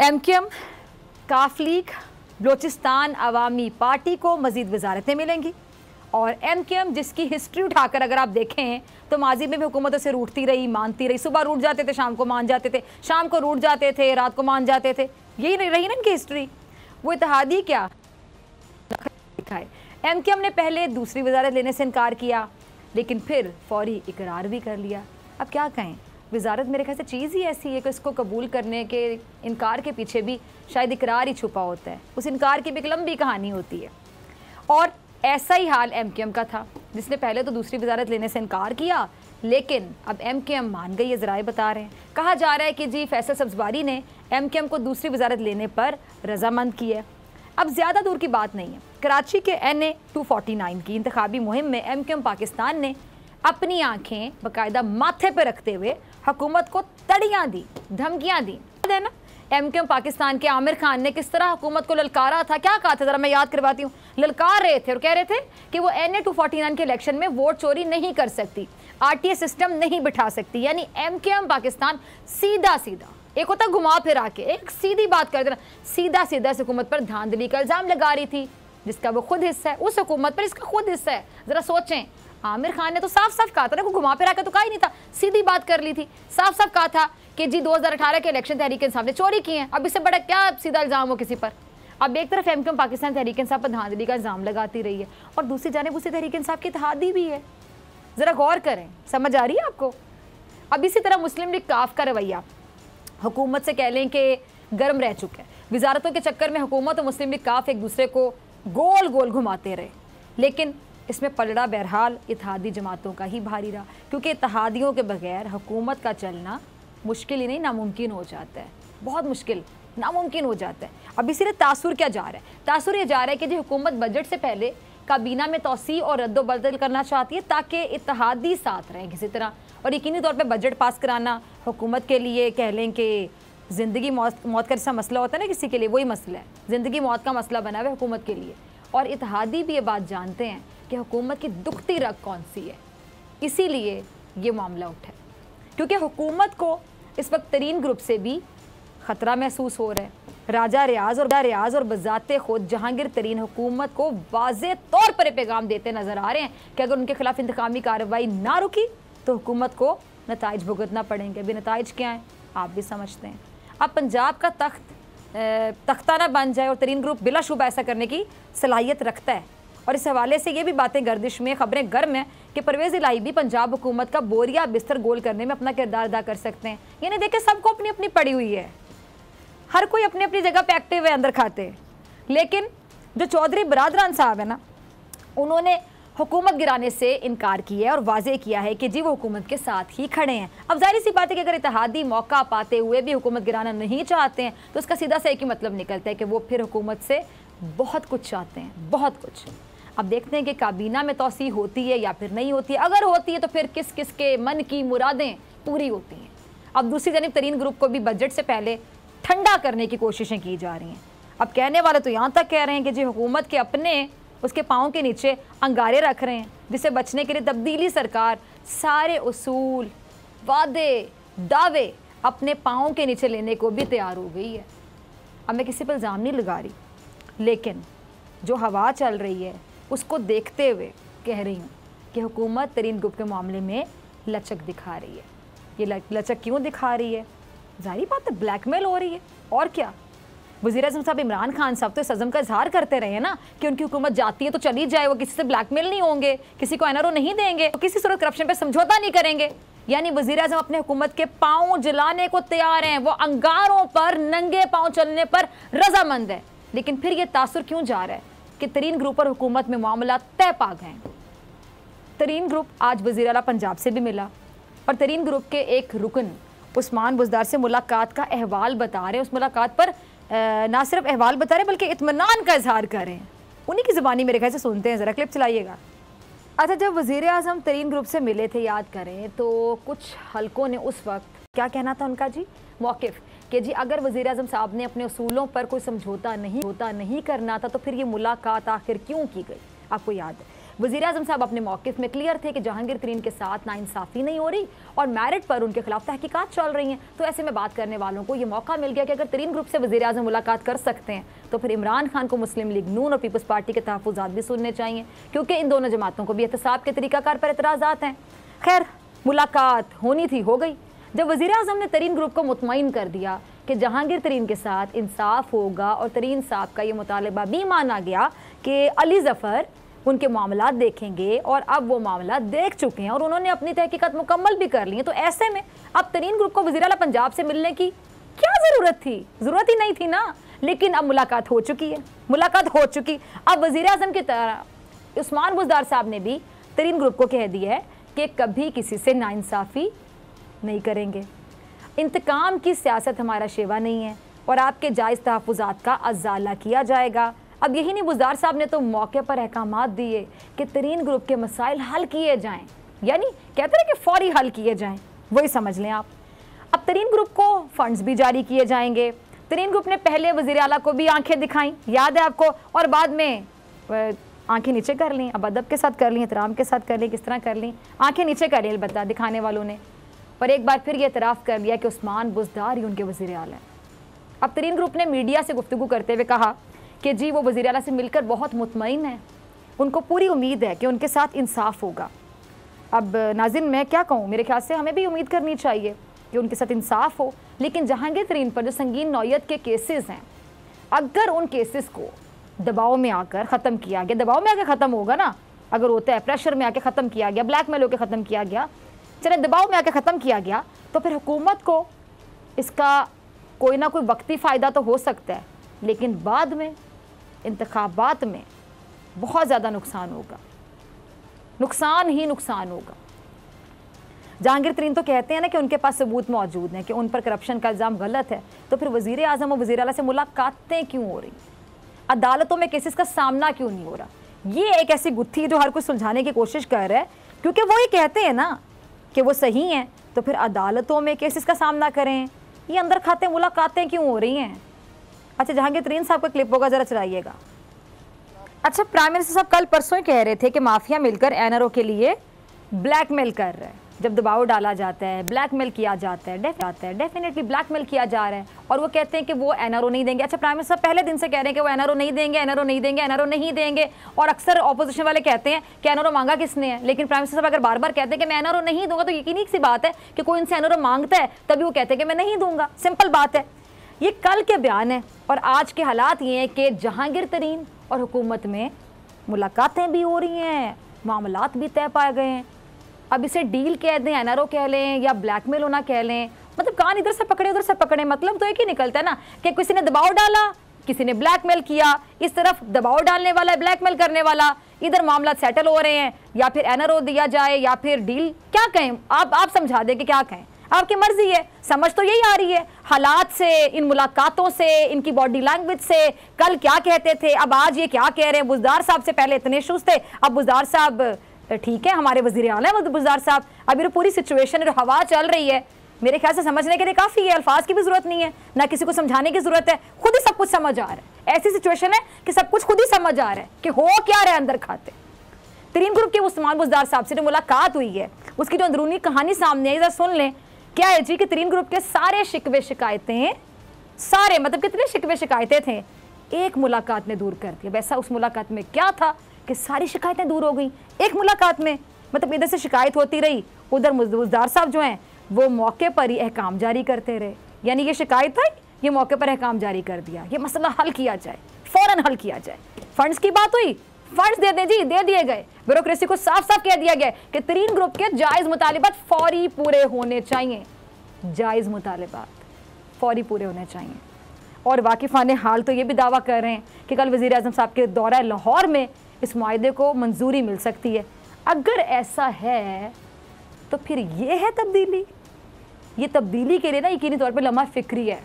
MQM, काफ league, Balochistan अवामी party को मजीद वजारतें मिलेंगी। और एमक्यूएम जिसकी हिस्ट्री उठाकर अगर आप देखें तो माजी में भी हुकूमतों से रूठती रही, मानती रही। सुबह रूठ जाते थे, शाम को मान जाते थे, शाम को रूठ जाते थे, रात को मान जाते थे। यही रही ना इनकी हिस्ट्री। वो इत्तेहादी क्या है। एमक्यूएम ने पहले दूसरी वजारत लेने से इनकार किया, लेकिन फिर फौरी इकरार भी कर लिया। अब क्या कहें, वजारत मेरे ख्याल से चीज़ ही ऐसी है कि इसको कबूल करने के इनकार के पीछे भी शायद इकरार ही छुपा होता है। उस इनकार की भी एक लंबी कहानी होती है। और ऐसा ही हाल एमक्यूएम का था, जिसने पहले तो दूसरी वजारत लेने से इनकार किया, लेकिन अब एमक्यूएम मान गई है। ज़राए बता रहे हैं, कहा जा रहा है कि जी फैसल सब्ज़वारी ने एमक्यूएम को दूसरी वजारत लेने पर रजामंद की है। अब ज़्यादा दूर की बात नहीं है, कराची के NA 249 की इंतखाबी मुहिम में एमक्यूएम पाकिस्तान ने अपनी आंखें बाकायदा माथे पर रखते हुए हुकूमत को तड़ियाँ दी, धमकियाँ दी है ना। एमक्यूएम पाकिस्तान के आमिर खान ने किस तरह हुकूमत को ललकारा था, क्या कहा था, ज़रा मैं याद करवाती हूँ। ललकार रहे थे और कह रहे थे कि वो NA 249 के इलेक्शन में वोट चोरी नहीं कर सकती, RTA सिस्टम नहीं बिठा सकती। यानी एमक्यूएम पाकिस्तान सीधा सीधा, एक होता घुमा फिरा के, एक सीधी बात कर देना, सीधा सीधा इस हुकूमत पर धांधली का इल्ज़ाम लगा रही थी, जिसका वो खुद हिस्सा है। उस हुकूमत पर इसका खुद हिस्सा है। ज़रा सोचें, आमिर खान ने तो साफ साफ कहा था ना, को घुमा फिरा के तो कहा ही नहीं था, सीधी बात कर ली थी। साफ साफ कहा था कि जी 2018 के इलेक्शन तहरीक इंसाफ ने चोरी किए हैं। अब इससे बड़ा क्या सीधा इल्ज़ाम हो किसी पर। अब एक तरफ एमक्यूएम पाकिस्तान तहरीक इंसाफ पर धांधली का इल्ज़ाम लगाती रही है, और दूसरी जानिब उसी तहरीक इंसाफ की इत्तेहादी भी है। ज़रा गौर करें, समझ आ रही है आपको। अब इसी तरह मुस्लिम लीग काफ का रवैया हुकूमत से कह लें कि गर्म रह चुका है। वजारतों के चक्कर में हुकूमत और मुस्लिम लीग काफ एक दूसरे को गोल गोल घुमाते रहे, लेकिन इसमें पलड़ा बहरहाल इत्तेहादी जमातों का ही भारी रहा, क्योंकि इत्तेहादियों के बगैर हुकूमत का चलना मुश्किल ही नहीं, नामुमकिन हो जाता है। बहुत मुश्किल, नामुमकिन हो जाता है। अब इसीलिए तासुर क्या जा रहा है, तासुर ये जा रहा है कि जी हुकूमत बजट से पहले काबीना में तोसी और रद्दोबदल करना चाहती है, ताकि इत्तेहादी साथ रहें किसी तरह। और यकीनी तौर पर बजट पास कराना हुकूमत के लिए कह लें कि ज़िंदगी मौत का जैसा मसला होता है ना किसी के लिए, वही मसला है। ज़िंदगी मौत का मसला बना हुआ है हुकूमत के लिए। और इत्तेहादी भी ये बात जानते हैं कि हुकूमत की दुखती रग कौन सी है, इसीलिए ये मामला उठा है। क्योंकि हुकूमत को इस वक्त तरीन ग्रुप से भी ख़तरा महसूस हो रहा है। राजा रियाज और बज़ाते खुद जहांगीर तरीन हुकूमत को वाज़े तौर पर पैगाम देते नज़र आ रहे हैं कि अगर उनके खिलाफ इंतकामी कार्रवाई ना रुकी तो हुकूमत को नताइज भुगतना पड़ेंगे। अभी नताइज क्या हैं आप भी समझते हैं। अब पंजाब का तख्ता ना बन जाए, और तरीन ग्रुप बिलाशुबा ऐसा करने की सलाहियत रखता है। और इस हवाले से ये भी बातें गर्दिश में, खबरें गर्म हैं कि परवेज़ इलाही भी पंजाब हुकूमत का बोरिया बिस्तर गोल करने में अपना किरदार अदा कर सकते हैं। यानी देखिए, सबको अपनी अपनी पड़ी हुई है, हर कोई अपनी अपनी जगह पे एक्टिव है, अंदर खाते हैं। लेकिन जो चौधरी बरादरान साहब है ना, उन्होंने हुकूमत गिराने से इनकार किया है और वाजे किया है कि जी वो हुकूमत के साथ ही खड़े हैं। अब जाहिर सी बात है कि अगर इत्तेहादी मौका पाते हुए भी हुकूमत गिराना नहीं चाहते हैं तो उसका सीधा सा एक ही मतलब निकलता है कि वो फिर हुकूमत से बहुत कुछ चाहते हैं, बहुत कुछ। अब देखते हैं कि काबीना में तोसी होती है या फिर नहीं होती है। अगर होती है तो फिर किस किस के मन की मुरादें पूरी होती हैं। अब दूसरी जानिब तरीन ग्रुप को भी बजट से पहले ठंडा करने की कोशिशें की जा रही हैं। अब कहने वाले तो यहाँ तक कह रहे हैं कि जी हुकूमत के अपने उसके पाँव के नीचे अंगारे रख रहे हैं, जिससे बचने के लिए तब्दीली सरकार सारे उसूल, वादे, दावे अपने पाँव के नीचे लेने को भी तैयार हो गई है। अब मैं किसी पर इल्ज़ाम नहीं लगा रही, लेकिन जो हवा चल रही है उसको देखते हुए कह रही हूँ कि हुकूमत तरीन ग्रुप के मामले में लचक दिखा रही है। ये लचक क्यों दिखा रही है? ज़ाहिर बात है, ब्लैकमेल हो रही है, और क्या। वज़ीर-ए-आज़म साहब इमरान खान साहब तो इस अज़म का इजहार करते रहे हैं ना कि उनकी हुकूमत जाती है तो चली जाए, वो किसी से ब्लैकमेल नहीं होंगे, किसी को NRO नहीं देंगे, तो किसी सूरत करप्शन पे समझौता नहीं करेंगे। यानी वज़ीर-ए-आज़म अपने हुकूमत के पाँव जलाने को तैयार हैं, वो अंगारों पर नंगे पाँव चलने पर रजामंद है। लेकिन फिर ये तासुर क्यों जा रहा है कि तरीन ग्रुप और हुकूमत में मामला तय पा गए हैं। तरीन ग्रुप आज वज़ीर आला पंजाब से भी मिला, और तरीन ग्रुप के एक रुकन उस्मान बुज़दार से मुलाकात का अहवाल बता रहे हैं। उस मुलाकात पर ना सिर्फ अहवाल बता रहे बल्कि इत्मीनान का इजहार कर रहे हैं। उन्हीं की ज़बानी मेरे ख्याल से सुनते हैं, ज़रा क्लिप चलाइएगा। अच्छा, जब वज़ीर-ए-आज़म तरीन ग्रुप से मिले थे, याद करें, तो कुछ हलकों ने उस वक्त क्या कहना था उनका जी, मौक़िफ़, कि जी अगर वज़ीर-ए-आज़म साहब ने अपने उसूलों पर कोई समझौता नहीं करना था तो फिर ये मुलाकात आखिर क्यों की गई। आपको याद है वज़ीर आज़म साहब अपने मौक़िफ़ में क्लियर थे कि जहांगीर तरीन के साथ नाइंसाफ़ी नहीं हो रही और मेरिट पर उनके खिलाफ तहकीकात चल रही हैं। तो ऐसे में बात करने वालों को ये मौका मिल गया कि अगर तरीन ग्रुप से वज़ीर आज़म मुलाकात कर सकते हैं तो फिर इमरान खान को मुस्लिम लीग नून और पीपल्स पार्टी के तहफ़्फ़ुज़ात भी सुनने चाहिए, क्योंकि इन दोनों जमातों को भी एहतसाब के तरीक़ाकार पर एतराज़ात हैं। खैर, मुलाकात होनी थी, हो गई। जब वज़ीर आज़म ने तरीन ग्रुप को मुतमईन कर दिया कि जहांगीर तरीन के साथ इंसाफ होगा और तरीन साहब का ये मुतालबा भी माना गया कि अली ज़फ़र उनके मामलात देखेंगे, और अब वो मामलात देख चुके हैं और उन्होंने अपनी तहकीकात मुकम्मल भी कर ली है, तो ऐसे में अब तरीन ग्रुप को वज़ीर आला पंजाब से मिलने की क्या ज़रूरत थी? ज़रूरत ही नहीं थी ना। लेकिन अब मुलाकात हो चुकी है, मुलाकात हो चुकी। अब वज़ीर आज़म की तरह उस्मान बुज़दार साहब ने भी तरीन ग्रुप को कह दिया है कि कभी किसी से नाइंसाफ़ी नहीं करेंगे, इंतकाम की सियासत हमारा शेवा नहीं है और आपके जायज़ तहफ़्फ़ुज़ात का अज़ाला किया जाएगा। अब यही नहीं, बुज़दार साहब ने तो मौके पर अहकामात दिए कि तरीन ग्रुप के मसाइल हल किए जाएं, यानी कहते हैं कि फ़ौरी हल किए जाएं, वही समझ लें आप। अब तरीन ग्रुप को फ़ंड्स भी जारी किए जाएंगे। तरीन ग्रुप ने पहले वज़ीर आला को भी आंखें दिखाई, याद है आपको, और बाद में आंखें नीचे कर ली, अब अदब के साथ कर ली, एहतराम के साथ कर ली, किस तरह कर ली, आंखें नीचे कर ली अलबत्ता दिखाने वालों ने, पर एक बार फिर ये एतराफ़ कर लिया कि उस्मान बुज़दार ही उनके वज़ीर आला है। अब तरीन ग्रुप ने मीडिया से गुफ्तगू करते हुए कहा कि जी वो वज़ीर आला से मिलकर बहुत मुतमईन है, उनको पूरी उम्मीद है कि उनके साथ इंसाफ होगा। अब नाज़िन मैं क्या कहूँ, मेरे ख्याल से हमें भी उम्मीद करनी चाहिए कि उनके साथ इंसाफ हो, लेकिन जहांगीर तरीन पर जो संगीन नौयत के केसेस हैं, अगर उन केसेस को दबाव में आकर ख़त्म किया गया, दबाव में आकर ख़त्म होगा ना, अगर होता है प्रेशर में आके ख़त्म किया गया, ब्लैकमेल होकर ख़त्म किया गया, चले दबाव में आके ख़त्म किया गया, तो फिर हुकूमत को इसका कोई ना कोई वक्ती फ़ायदा तो हो सकता है, लेकिन बाद में इंतखाबात में बहुत ज़्यादा नुकसान होगा, नुकसान ही नुकसान होगा। जहांगीर तरीन तो कहते हैं ना कि उनके पास सबूत मौजूद हैं कि उन पर करप्शन का इल्ज़ाम गलत है, तो फिर वज़ीर आज़म और वज़ीर आला से मुलाकातें क्यों हो रही, अदालतों में केसेस का सामना क्यों नहीं हो रहा? ये एक ऐसी गुत्थी है जो हर कोई सुलझाने की कोशिश कर रहा है, क्योंकि वो ये कहते हैं ना कि वो सही हैं, तो फिर अदालतों में केसेस का सामना करें, ये अंदर खाते मुलाकातें क्यों हो रही हैं? अच्छा, जहांगीर तरीन साहब का क्लिप होगा, ज़रा चलाइएगा। अच्छा, प्राइम मिनिस्टर साहब कल परसों ही कह रहे थे कि माफिया मिलकर एनआरओ के लिए ब्लैकमेल कर रहा है। जब दबाव डाला जाता है, ब्लैकमेल किया जाता है, डेफिनेटली ब्लैकमेल किया जा रहा है, और वो कहते हैं कि वो एनआरओ नहीं देंगे। अच्छा, प्राइम मिनिस्टर पहले दिन से कह रहे हैं कि वो एनआरओ नहीं देंगे, एनआरओ नहीं देंगे, एनआरओ नहीं देंगे, और अक्सर ऑपोजिशन वाले कहते हैं कि एनआरओ मांगा किसने है। लेकिन प्राइम मिनिस्टर साहब अगर बार बार कहते हैं कि मैं एनआरओ नहीं दूंगा, तो यकीनी सी बात है कि कोई इनसे एनआरओ मांगता है, तभी वो कहते हैं कि मैं नहीं दूंगा। सिंपल बात है। ये कल के बयान है, और आज के हालात ये हैं कि जहांगीर तरीन और हुकूमत में मुलाकातें भी हो रही हैं, मामलात भी तय पाए गए हैं। अब इसे डील कह दें, एनआरओ कह लें, या ब्लैकमेल होना कह लें, मतलब कान इधर से पकड़े उधर से पकड़े, मतलब तो एक ही निकलता है ना कि किसी ने दबाव डाला, किसी ने ब्लैकमेल किया, इस तरफ दबाव डालने वाला, ब्लैकमेल करने वाला, इधर मामला सेटल हो रहे हैं, या फिर एनआरओ दिया जाए या फिर डील, क्या कहें आप समझा दें कि क्या कहें, आपकी मर्जी है। समझ तो यही आ रही है हालात से, इन मुलाकातों से, इनकी बॉडी लैंग्वेज से, कल क्या कहते थे, अब आज ये क्या कह रहे हैं। बुज़दार साहब से पहले इतने इशूज़ थे, अब बुज़दार साहब ठीक है, हमारे वज़ीर आला है बुज़दार साहब। अभी तो पूरी सिचुएशन जो हवा चल रही है, मेरे ख्याल से समझने के लिए काफ़ी है, अल्फाज की भी ज़रूरत नहीं है, ना किसी को समझाने की ज़रूरत है, खुद ही सब कुछ समझ आ रहा है। ऐसी सिचुएशन है कि सब कुछ खुद ही समझ आ रहा है कि हो क्या रहा है अंदर खाते। तरीन ग्रुप के उस्मान बुज़दार साहब से जो मुलाकात हुई है, उसकी जो अंदरूनी कहानी सामने आई, जरा सुन लें। क्या है जी कि तरीन ग्रुप के सारे शिकवे शिकायतें, सारे मतलब कितने शिकवे शिकायतें थे, एक मुलाकात ने दूर कर दिया। वैसा उस मुलाकात में क्या था कि सारी शिकायतें दूर हो गई एक मुलाकात में। मतलब इधर से शिकायत होती रही, उधर बुज़दार साहब जो हैं वो मौके पर ही अहकाम जारी करते रहे। यानी ये शिकायत आई, ये मौके पर अहकाम जारी कर दिया, ये मसला हल किया जाए, फ़ौरन हल किया जाए। फंड्स की बात हुई, फंड्स दे दें जी, दे दिए गए। ब्यूरोक्रेसी को साफ साफ कह दिया गया कि तरीन ग्रुप के जायज़ मुतालिबात फौरी पूरे होने चाहिए, जायज़ मुतालिबात फौरी पूरे होने चाहिए। और वाकिफ़ाने हाल तो ये भी दावा कर रहे हैं कि कल वज़ीर आज़म साहब के दौरा लाहौर में इस मुआहदे को मंजूरी मिल सकती है। अगर ऐसा है तो फिर ये है तब्दीली। ये तब्दीली के लिए ना यकीनी तौर पर लम्हा फ़िक्री है।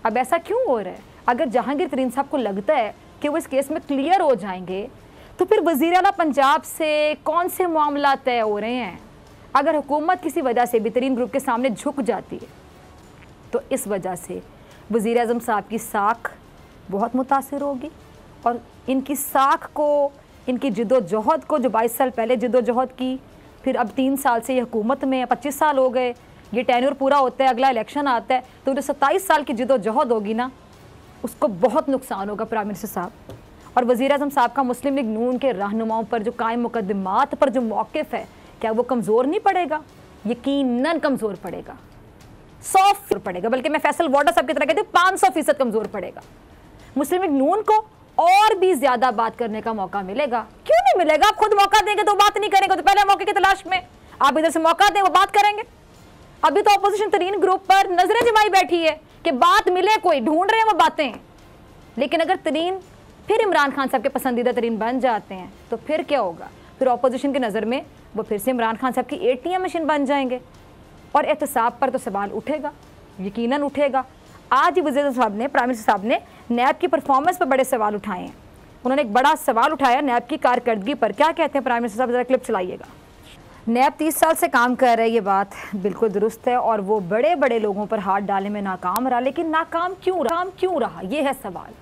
अब ऐसा क्यों हो रहा है? अगर जहांगीर तरीन साहब को लगता है कि वो इस केस में क्लियर हो जाएंगे, तो फिर वज़ीर आला पंजाब से कौन से मामला तय हो रहे हैं? अगर हुकूमत किसी वजह से भी तरीन ग्रुप के सामने झुक जाती है, तो इस वजह से वज़ीर आज़म साहब की साख बहुत मुतासिर होगी, और इनकी साख को इनकी जिद्दोजहद को, जो 22 साल पहले जिद्दोजहद की, फिर अब 3 साल से ये हुकूमत में, 25 साल हो गए, ये टेन्योर पूरा होता है, अगला इलेक्शन आता है, तो जो 27 साल की जिद्दोजहद होगी ना, उसको बहुत नुकसान होगा प्राइम मिनिस्टर साहब और वज़ीर आज़म साहब का। मुस्लिम लीग नून के रहनुमाओं पर जो कायम मुकदमात पर जो मौक़िफ़ है, क्या वो कमज़ोर नहीं पड़ेगा? यकीनन कमज़ोर पड़ेगा, 100% पड़ेगा, बल्कि मैं फैसल वाडा साहब की तरह कहती हूँ 500% कमज़ोर पड़ेगा। मुस्लिम लीग नून को और भी ज़्यादा बात करने का मौका मिलेगा। क्यों नहीं मिलेगा? आप खुद मौका देंगे तो बात नहीं करेंगे, तो पहले मौके की तलाश में आप इधर से मौका दें, वो बात करेंगे। अभी तो अपोजिशन तरीन ग्रुप पर नजरें जमाई बैठी है कि बात मिले, कोई ढूंढ रहे हैं वो बातें। लेकिन अगर तरीन फिर इमरान खान साहब के पसंदीदा तरीन बन जाते हैं तो फिर क्या होगा? फिर अपोजिशन की नज़र में वो फिर से इमरान खान साहब की ATM मशीन बन जाएंगे और एहतसाब पर तो सवाल उठेगा, यकीनन उठेगा। आज ही वज़ीर साहब ने, प्राइम मिनिस्टर साहब ने नैब की परफॉर्मेंस पर बड़े सवाल उठाए हैं। उन्होंने एक बड़ा सवाल उठाया नैब की कारकर्दगी पर। क्या कहते हैं प्राइम मिनिस्टर साहब? ज़रा क्लिप चलाइएगा। नैब 30 साल से काम कर रहा है, ये बात बिल्कुल दुरुस्त है, और वो बड़े बड़े लोगों पर हाथ डालने में नाकाम रहा। लेकिन नाकाम क्यों रहा? ये है सवाल।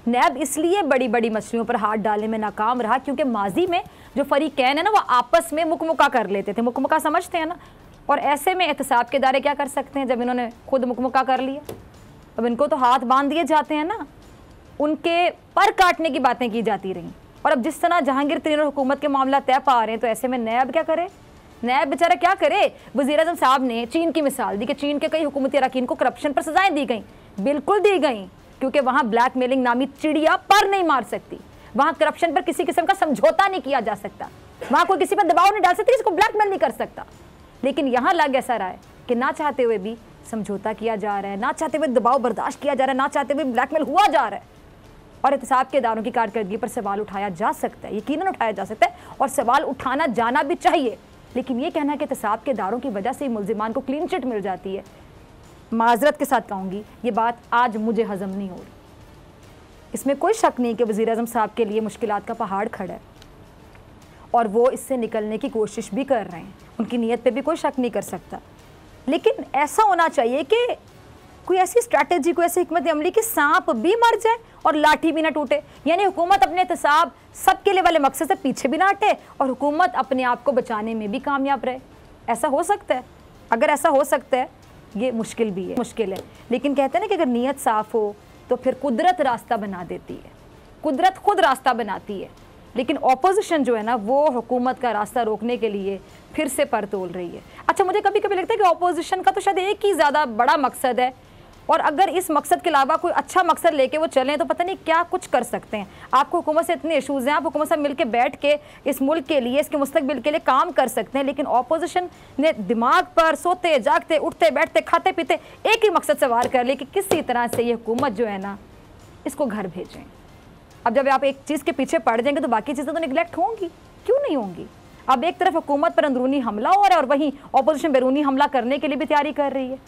नैब इसलिए बड़ी बड़ी मछलियों पर हाथ डालने में नाकाम रहा क्योंकि माजी में जो फरीकैन है ना, वो आपस में मुकमुका कर लेते थे। मुकमुका समझते हैं ना? और ऐसे में एहतसाब के दायरे क्या कर सकते हैं जब इन्होंने खुद मुकमुका कर लिया? अब इनको तो हाथ बांध दिए जाते हैं ना, उनके पर काटने की बातें की जाती रहीं। और अब जिस तरह जहांगीर तरीन और हुकूमत के मामला तय पा रहे हैं, तो ऐसे में नैब क्या करे? नैब बेचारा क्या करे? वज़ीर आज़म साहब ने चीन की मिसाल दी कि चीन के कई हुकूमती अरकान को करप्शन पर सजाएं दी गई। बिल्कुल दी गई, क्योंकि वहाँ ब्लैकमेलिंग नामी चिड़िया पर नहीं मार सकती, वहाँ करप्शन पर किसी किस्म का समझौता नहीं किया जा सकता, वहाँ कोई किसी पर दबाव नहीं डाल सकता, किसी को ब्लैकमेल नहीं कर सकता। लेकिन यहाँ लग ऐसा रहा है कि ना चाहते हुए भी समझौता किया जा रहा है, ना चाहते हुए दबाव बर्दाश्त किया जा रहा है, ना चाहते हुए ब्लैकमेल हुआ जा रहा है। और एहतसाब के इदारों की कारकर्दगी पर सवाल उठाया जा सकता है, यकीनन उठाया जा सकता है, और सवाल उठाना जाना भी चाहिए। लेकिन ये कहना कि एहतसाब के इदारों की वजह से मुल्जिमान को क्लीन चिट मिल जाती है, माजरत के साथ कहूँगी, ये बात आज मुझे हजम नहीं हो रही। इसमें कोई शक नहीं कि वज़ीर आज़म साहब के लिए मुश्किलात का पहाड़ खड़ा है और वो इससे निकलने की कोशिश भी कर रहे हैं, उनकी नीयत पे भी कोई शक नहीं कर सकता। लेकिन ऐसा होना चाहिए कि कोई ऐसी स्ट्रैटेजी, कोई ऐसी हिकमत अमली कि सांप भी मर जाए और लाठी भी ना टूटे। यानी हुकूमत अपने एहतसाब सबके लिए वाले मकसद से पीछे भी ना हटे और हुकूमत अपने आप को बचाने में भी कामयाब रहे। ऐसा हो सकता है? अगर ऐसा हो सकता है, ये मुश्किल भी है, मुश्किल है। लेकिन कहते हैं ना कि अगर नीयत साफ़ हो तो फिर कुदरत रास्ता बना देती है, कुदरत खुद रास्ता बनाती है। लेकिन ऑपोजिशन जो है ना, वो हुकूमत का रास्ता रोकने के लिए फिर से पर तोल रही है। अच्छा, मुझे कभी कभी लगता है कि ऑपोजिशन का तो शायद एक ही ज़्यादा बड़ा मकसद है, और अगर इस मकसद के अलावा कोई अच्छा मकसद लेके वो चलें तो पता नहीं क्या कुछ कर सकते हैं। आपको हुकूमत से इतने इशूज़ हैं, आप हुकूमत से मिल के बैठ के इस मुल्क के लिए, इसके मुस्तकबिल के लिए काम कर सकते हैं। लेकिन ऑपोजिशन ने दिमाग पर सोते जागते, उठते बैठते, खाते पीते एक ही मकसद सवार कर लिया कि किसी तरह से ये हुकूमत जो है ना, इसको घर भेजें। अब जब आप एक चीज़ के पीछे पड़ जाएंगे तो बाकी चीज़ें तो निगलेक्ट होंगी, क्यों नहीं होंगी? अब एक तरफ हुकूमत पर अंदरूनी हमला हो रहा है और वहीं ऑपोजिशन बैरूनी हमला करने के लिए भी तैयारी कर रही है।